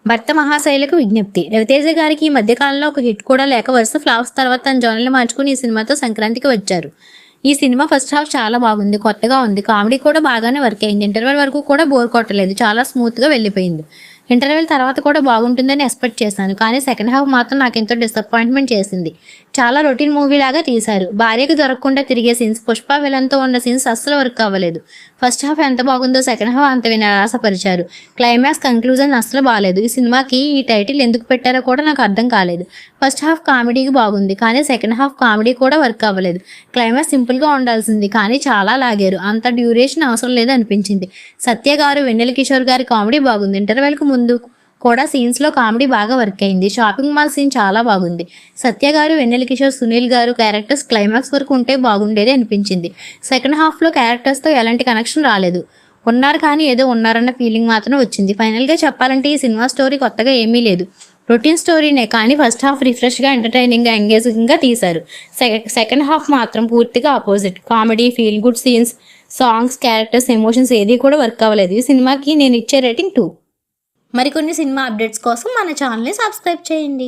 భర్త మహాశైలకు విజ్ఞప్తి. రవితేజ గారికి ఈ మధ్యకాలంలో ఒక హిట్ కూడా లేక వరుస ఫ్లాప్స్ తర్వాత తన జోనర్లు మార్చుకుని ఈ సినిమాతో సంక్రాంతికి వచ్చారు. ఈ సినిమా ఫస్ట్ హాఫ్ చాలా బాగుంది, కొత్తగా ఉంది. కామెడీ కూడా బాగానే వర్క్ అయింది. ఇంటర్వెల్ వరకు కూడా బోర్ కొట్టలేదు, చాలా స్మూత్గా వెళ్ళిపోయింది. ఇంటర్వెల్ తర్వాత కూడా బాగుంటుందని ఎక్స్పెక్ట్ చేశాను, కానీ సెకండ్ హాఫ్ మాత్రం నాకు ఎంతో డిసప్పాయింట్మెంట్ చేసింది. చాలా రొటీన్ మూవీ లాగా తీశారు. భార్యకు దొరకకుండా తిరిగే సీన్స్, పుష్ప విలన్తో ఉన్న సీన్స్ అస్సలు వర్క్ అవ్వలేదు. ఫస్ట్ హాఫ్ ఎంత బాగుందో సెకండ్ హాఫ్ అంత నిరాశపరిచారు. క్లైమాక్స్ కంక్లూజన్ అస్సలు బాగాలేదు. ఈ సినిమాకి ఈ టైటిల్ ఎందుకు పెట్టారో కూడా నాకు అర్థం కాలేదు. ఫస్ట్ హాఫ్ కామెడీకి బాగుంది, కానీ సెకండ్ హాఫ్ కామెడీ కూడా వర్క్ అవ్వలేదు. క్లైమాక్స్ సింపుల్గా ఉండాల్సింది, కానీ చాలా లాగారు. అంత డ్యూరేషన్ అవసరం లేదు అనిపించింది. సత్య గారు, వెన్నెల కిషోర్ గారి కామెడీ బాగుంది. ఇంటర్వెల్కు ముందు కూడా సీన్స్లో కామెడీ బాగా వర్క్ అయింది. షాపింగ్ మాల్ సీన్ చాలా బాగుంది. సత్య గారు, వెన్నెల కిషోర్, సునీల్ గారు క్యారెక్టర్స్ క్లైమాక్స్ వరకు ఉంటే బాగుండేది అనిపించింది. సెకండ్ హాఫ్లో క్యారెక్టర్స్తో ఎలాంటి కనెక్షన్ రాలేదు. ఉన్నారు కానీ ఏదో ఉన్నారన్న ఫీలింగ్ మాత్రం వచ్చింది. ఫైనల్గా చెప్పాలంటే ఈ సినిమా స్టోరీ కొత్తగా ఏమీ లేదు, రొటీన్ స్టోరీనే. కానీ ఫస్ట్ హాఫ్ రిఫ్రెష్గా, ఎంటర్టైనింగ్గా, ఎంగేజింగ్గా తీశారు. సెకండ్ హాఫ్ మాత్రం పూర్తిగా opposite. Comedy, feel good scenes, songs, characters, emotions ఏది కూడా వర్క్ అవ్వలేదు. ఈ సినిమాకి నేను ఇచ్చే రేటింగ్ 2. మరికొన్ని సినిమా అప్డేట్స్ కోసం మన ఛానల్ని సబ్స్క్రైబ్ చేయండి.